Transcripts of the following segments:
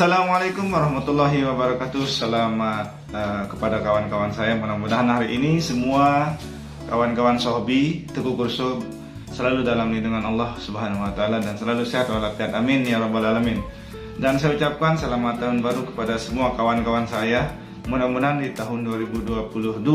Assalamualaikum warahmatullahi wabarakatuh. Selamat kepada kawan-kawan saya. Mudah-mudahan hari ini semua kawan-kawan Sohobi Teguh Kurso selalu dalam lindungan Allah Subhanahu wa taala dan selalu sehat walafiat. Amin ya rabbal alamin. Dan saya ucapkan selamat tahun baru kepada semua kawan-kawan saya. Mudah-mudahan di tahun 2022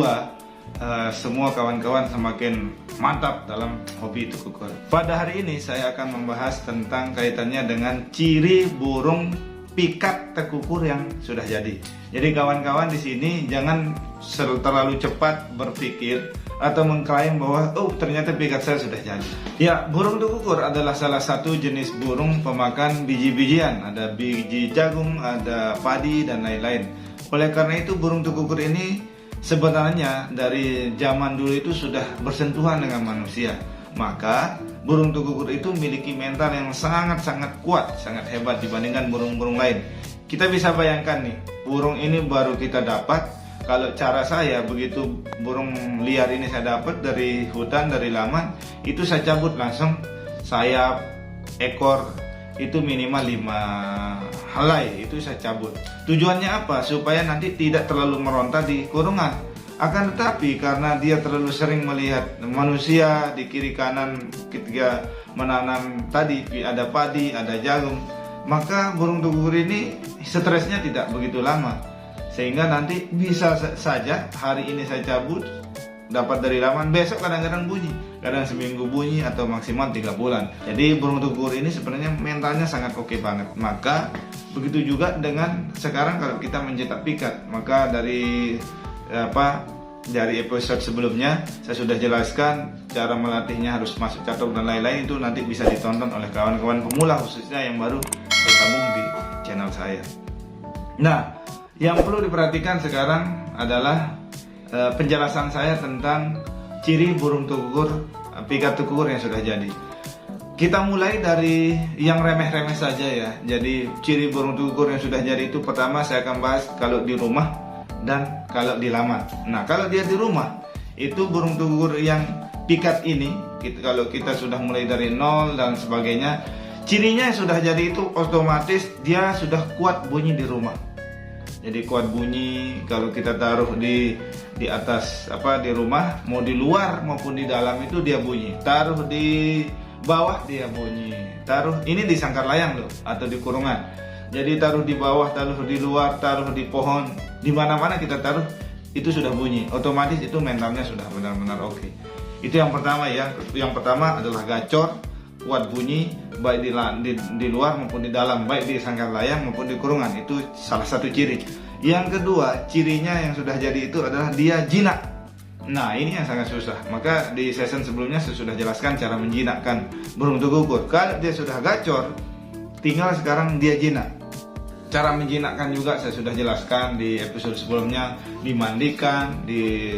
semua kawan-kawan semakin mantap dalam hobi tekukur. Pada hari ini saya akan membahas tentang kaitannya dengan ciri burung pikat tekukur yang sudah jadi. Jadi kawan-kawan di sini jangan terlalu cepat berpikir atau mengklaim bahwa ternyata pikat saya sudah jadi. Ya, burung tekukur adalah salah satu jenis burung pemakan biji-bijian. Ada biji jagung, ada padi dan lain-lain. Oleh karena itu burung tekukur ini sebenarnya dari zaman dulu itu sudah bersentuhan dengan manusia. Maka burung tekukur itu memiliki mental yang sangat-sangat kuat, sangat hebat dibandingkan burung-burung lain. Kita bisa bayangkan nih, burung ini baru kita dapat. Kalau cara saya, begitu burung liar ini saya dapat dari hutan, dari laman, itu saya cabut langsung sayap, ekor, itu minimal 5 helai, itu saya cabut. Tujuannya apa? Supaya nanti tidak terlalu meronta di kurungan. Akan tetapi karena dia terlalu sering melihat manusia di kiri kanan ketika menanam tadi, ada padi, ada jagung, maka burung tekukur ini stresnya tidak begitu lama. Sehingga nanti bisa saja hari ini saya cabut, dapat dari laman, besok kadang-kadang bunyi, kadang seminggu bunyi atau maksimal 3 bulan. Jadi burung tekukur ini sebenarnya mentalnya sangat oke banget. Maka begitu juga dengan sekarang kalau kita mencetak pikat, maka dari episode sebelumnya saya sudah jelaskan cara melatihnya, harus masuk catok dan lain-lain. Itu nanti bisa ditonton oleh kawan-kawan pemula khususnya yang baru bergabung di channel saya. Nah, yang perlu diperhatikan sekarang adalah penjelasan saya tentang ciri burung tekukur, pikat tekukur yang sudah jadi. Kita mulai dari yang remeh-remeh saja ya. Jadi ciri burung tekukur yang sudah jadi itu pertama saya akan bahas kalau di rumah dan kalau di laman. Nah, kalau dia di rumah, itu burung tekukur yang pikat ini, kalau kita sudah mulai dari nol dan sebagainya, cirinya sudah jadi itu otomatis dia sudah kuat bunyi di rumah. Jadi kuat bunyi kalau kita taruh di atas di rumah, mau di luar maupun di dalam itu dia bunyi. Taruh di bawah dia bunyi. Taruh ini di sangkar layang loh atau di kurungan. Jadi taruh di bawah, taruh di luar, taruh di pohon, di mana-mana kita taruh itu sudah bunyi. Otomatis itu mentalnya sudah benar-benar oke. Itu yang pertama ya. Yang pertama adalah gacor, kuat bunyi baik di luar maupun di dalam, baik di sangkar layang maupun di kurungan. Itu salah satu ciri. Yang kedua, cirinya yang sudah jadi itu adalah dia jinak. Nah, ini yang sangat susah. Maka di season sebelumnya saya sudah jelaskan cara menjinakkan burung tekukur. Kalau dia sudah gacor, tinggal sekarang dia jinak. Cara menjinakkan juga saya sudah jelaskan di episode sebelumnya. Dimandikan,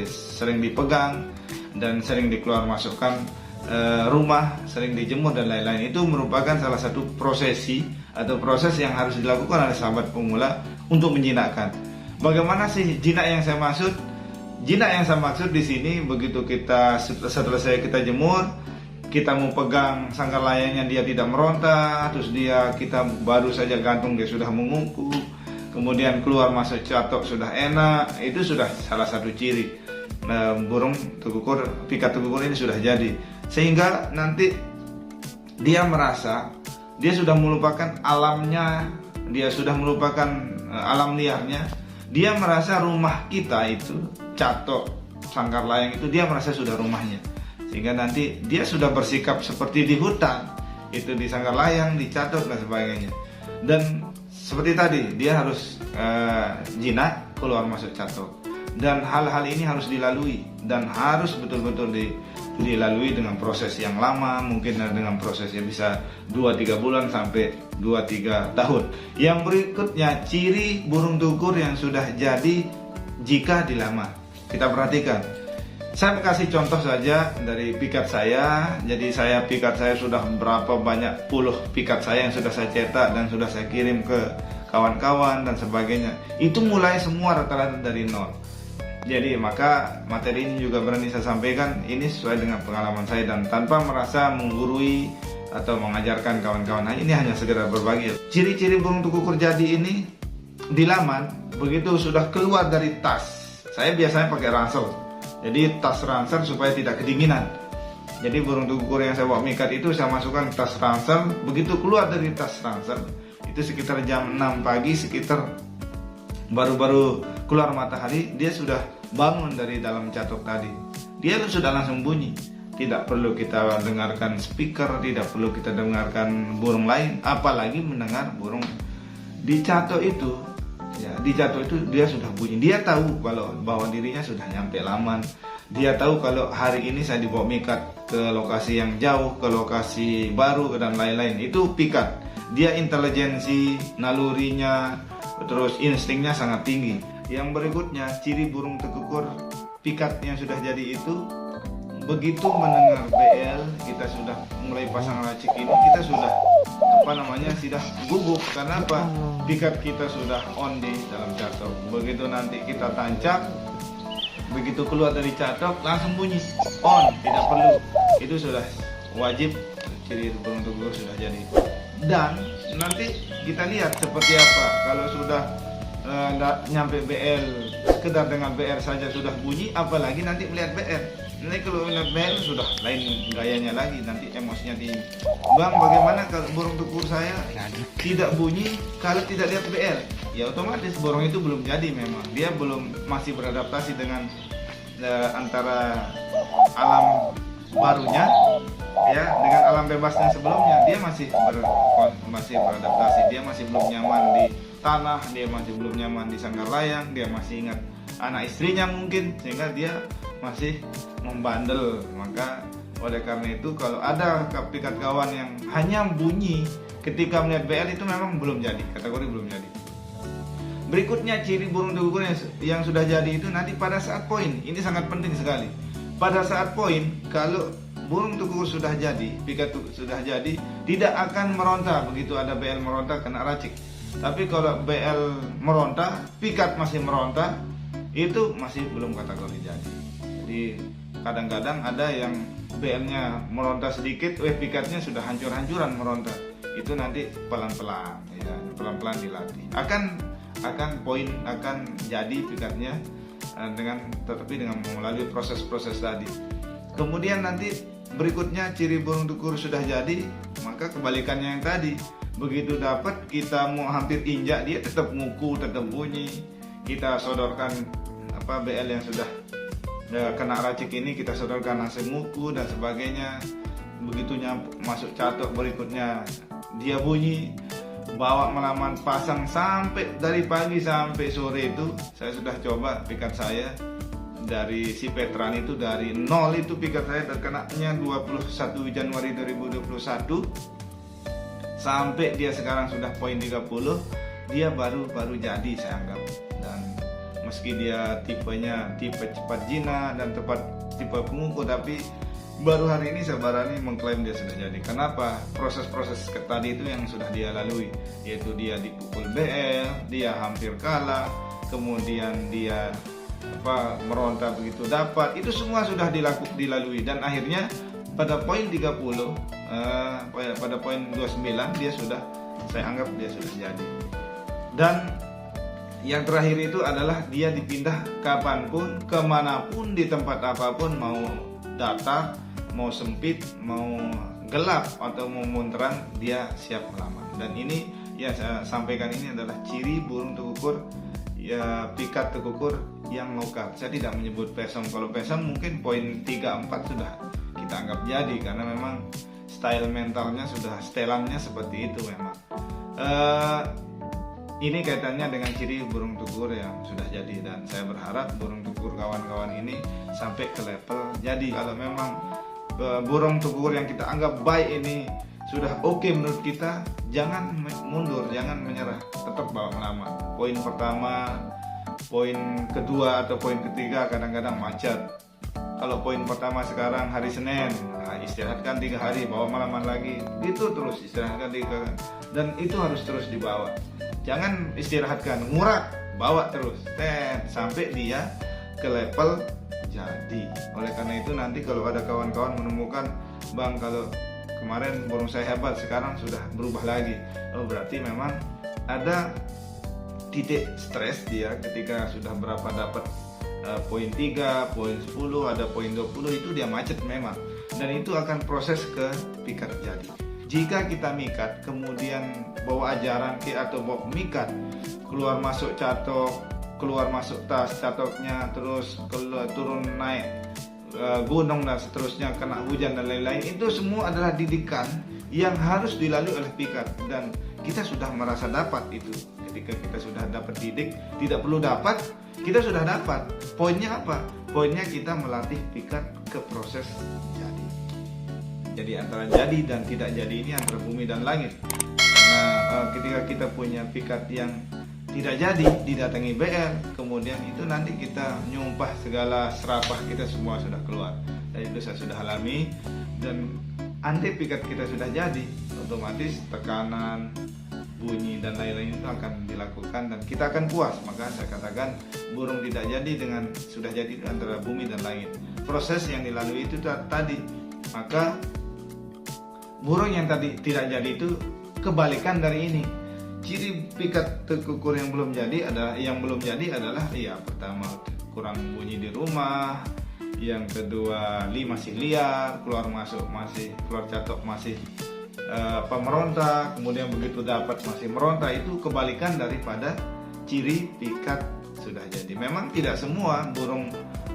sering dipegang, dan sering dikeluar masukkan rumah, sering dijemur dan lain-lain. Itu merupakan salah satu prosesi atau proses yang harus dilakukan oleh sahabat pemula untuk menjinakkan. Bagaimana sih jinak yang saya maksud? Jinak yang saya maksud di sini begitu kita setelah kita jemur, kita mau pegang sangkar layangnya dia tidak meronta, terus kita baru saja gantung dia sudah menguku, kemudian keluar masuk catok sudah enak, itu sudah salah satu ciri burung tekukur, pikat tekukur ini sudah jadi. Sehingga nanti dia merasa dia sudah melupakan alamnya, dia sudah melupakan alam liarnya. Dia merasa rumah kita itu catok sangkar layang itu dia merasa sudah rumahnya. Sehingga nanti dia sudah bersikap seperti di hutan, itu di sangkar layang, di catok dan sebagainya. Dan seperti tadi dia harus jinak, keluar masuk catok. Dan hal-hal ini harus dilalui dan harus betul-betul dilalui dengan proses yang lama, mungkin dengan proses yang bisa 2-3 bulan sampai 2-3 tahun. Yang berikutnya, ciri burung tekukur yang sudah jadi jika dilamar. Kita perhatikan. Saya kasih contoh saja dari pikat saya. Jadi pikat saya sudah berapa banyak puluh pikat saya yang sudah saya cetak dan sudah saya kirim ke kawan-kawan dan sebagainya. Itu mulai semua rata-rata dari nol. Jadi maka materi ini juga berani saya sampaikan ini sesuai dengan pengalaman saya dan tanpa merasa menggurui atau mengajarkan kawan-kawan. Nah, ini hanya sekedar berbagi. Ciri-ciri burung tukukur jadi ini di laman, begitu sudah keluar dari tas, saya biasanya pakai ransel. Jadi tas ransel supaya tidak kedinginan. Jadi burung tukukur yang saya bawa mikat itu saya masukkan ke tas ransel. Begitu keluar dari tas ransel, itu sekitar jam 6 pagi, sekitar baru-baru keluar matahari, dia sudah bangun dari dalam catok tadi. Dia sudah langsung bunyi. Tidak perlu kita dengarkan speaker, tidak perlu kita dengarkan burung lain, apalagi mendengar burung di catok itu. Ya, di catok itu dia sudah bunyi. Dia tahu kalau bahwa dirinya sudah nyampe laman. Dia tahu kalau hari ini saya dibawa mikat ke lokasi yang jauh, ke lokasi baru dan lain-lain. Itu pikat. Dia intelijensi, nalurinya, terus instingnya sangat tinggi. Yang berikutnya, ciri burung tukukur pikat yang sudah jadi itu, begitu mendengar BL, kita sudah mulai pasang racik ini, kita sudah sudah gugup. Karena apa? Pikat kita sudah on di dalam catok. Begitu nanti kita tancap, begitu keluar dari catok langsung bunyi on, tidak perlu. Itu sudah wajib, ciri burung tukukur sudah jadi. Dan nanti kita lihat seperti apa kalau sudah nyampe BL, sekedar dengan BR saja sudah bunyi, apalagi nanti melihat BR. Nanti kalau melihat BR sudah lain gayanya lagi, nanti emosinya tinggi. Bang, bagaimana kalau burung tukukur saya tidak bunyi kalau tidak lihat BR? Ya otomatis burung itu belum jadi, memang dia belum, masih beradaptasi dengan antara alam barunya ya dengan alam bebasnya sebelumnya. Dia masih beradaptasi, dia masih belum nyaman di tanah, dia masih belum nyaman di sangkar layang, dia masih ingat anak istrinya mungkin, sehingga dia masih membandel. Maka oleh karena itu kalau ada pikat kawan yang hanya bunyi ketika melihat BL, itu memang belum jadi, kategori belum jadi. Berikutnya ciri burung tukukur yang sudah jadi itu nanti pada saat poin. Ini sangat penting sekali. Pada saat poin, kalau burung tukukur sudah jadi, pikat sudah jadi, tidak akan meronta begitu ada BL meronta kena racik. Tapi kalau BL meronta, pikat masih meronta, itu masih belum kategori jadi. Jadi kadang-kadang ada yang BL-nya meronta sedikit, pikatnya sudah hancur-hancuran meronta. Itu nanti pelan-pelan, ya, pelan-pelan dilatih. Akan poin, akan jadi pikatnya tetapi dengan melalui proses-proses tadi. Kemudian nanti berikutnya ciri burung tukukur sudah jadi, maka kebalikannya yang tadi. Begitu dapat, kita mau hampir injak, dia tetap nguku, tetap bunyi. Kita sodorkan BL yang sudah kena racik ini, kita sodorkan hasil nguku dan sebagainya. Begitu masuk catok berikutnya, dia bunyi. Bawa melaman, pasang sampai dari pagi sampai sore itu. Saya sudah coba pikat saya dari si Petran itu, dari 0 itu pikat saya terkenanya 21 Januari 2021 sampai dia sekarang sudah poin 30, dia baru jadi saya anggap. Dan meski dia tipenya tipe cepat jina dan tepat tipe pengukur, tapi baru hari ini saya berani mengklaim dia sudah jadi. Kenapa? Proses-proses tadi itu yang sudah dia lalui, yaitu dia dipukul BL, dia hampir kalah, kemudian dia meronta begitu dapat, itu semua sudah dilalui, dan akhirnya pada poin 30, pada poin 29 dia sudah, saya anggap dia sudah jadi. Dan yang terakhir itu adalah dia dipindah kapanpun, kemanapun, di tempat apapun, mau datar, mau sempit, mau gelap atau mau terang, dia siap melamar. Dan ini ya saya sampaikan, ini adalah ciri burung tukukur, ya pikat tukukur yang lokal. Saya tidak menyebut pesom. Kalau pesom mungkin poin 3-4 sudah kita anggap jadi, karena memang style mentalnya sudah, setelannya seperti itu memang. Ini kaitannya dengan ciri burung tukukur yang sudah jadi, dan saya berharap burung tukukur kawan-kawan ini sampai ke level jadi. Kalau memang burung tukukur yang kita anggap baik ini sudah oke menurut kita, jangan mundur, jangan menyerah, tetap bawa melamar. Poin pertama, poin kedua atau poin ketiga kadang-kadang macet. Kalau poin pertama sekarang hari Senin, istirahatkan 3 hari, bawa malaman lagi, gitu terus, istirahatkan 3 hari. Dan itu harus terus dibawa. Jangan istirahatkan, ngurak, bawa terus, sampai dia ke level jadi. Oleh karena itu nanti kalau ada kawan-kawan menemukan, Bang, kalau kemarin burung saya hebat, sekarang sudah berubah lagi. Oh, berarti memang ada titik stres dia ketika sudah berapa dapat poin 3, poin 10, ada poin 20, itu dia macet memang. Dan itu akan proses ke pikat jadi. Jika kita mikat, kemudian bawa ajaran atau bawa mikat, keluar masuk catok, keluar masuk tas catoknya, terus turun naik gunung dan seterusnya, kena hujan dan lain-lain, itu semua adalah didikan yang harus dilalui oleh pikat. Dan kita sudah merasa dapat itu. Ketika kita sudah dapat didik, tidak perlu dapat, kita sudah dapat. Poinnya apa? Poinnya kita melatih pikat ke proses jadi. Jadi antara jadi dan tidak jadi ini antara bumi dan langit. Karena ketika kita punya pikat yang tidak jadi, didatangi BL, kemudian itu nanti kita nyumpah segala serapah kita semua sudah keluar. Dan itu saya sudah alami. Dan andai pikat kita sudah jadi, otomatis tekanan, bunyi dan lain-lain itu akan dilakukan dan kita akan puas. Maka saya katakan burung tidak jadi dengan sudah jadi itu antara bumi dan langit. Proses yang dilalui itu tadi. Maka burung yang tadi tidak jadi itu kebalikan dari ini. Ciri pikat tekukur yang belum jadi adalah pertama kurang bunyi di rumah, yang kedua masih liar, keluar catok masih meronta, kemudian begitu dapat masih meronta. Itu kebalikan daripada ciri pikat sudah jadi. Memang tidak semua burung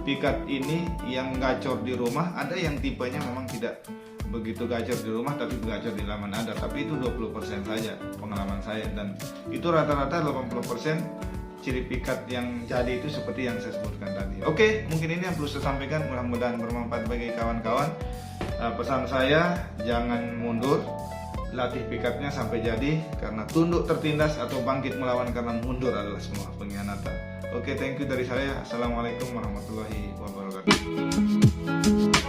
pikat ini yang gacor di rumah, ada yang tipenya memang tidak begitu gacor di rumah tapi gacor di laman ada, tapi itu 20% saja pengalaman saya. Dan itu rata-rata 80% ciri pikat yang jadi itu seperti yang saya sebutkan tadi. Oke, mungkin ini yang perlu saya sampaikan, mudah-mudahan bermanfaat bagi kawan-kawan. Pesan saya, jangan mundur, latih pikatnya sampai jadi, karena tunduk tertindas atau bangkit melawan karena mundur adalah semua pengkhianatan. Oke, thank you dari saya. Assalamualaikum warahmatullahi wabarakatuh.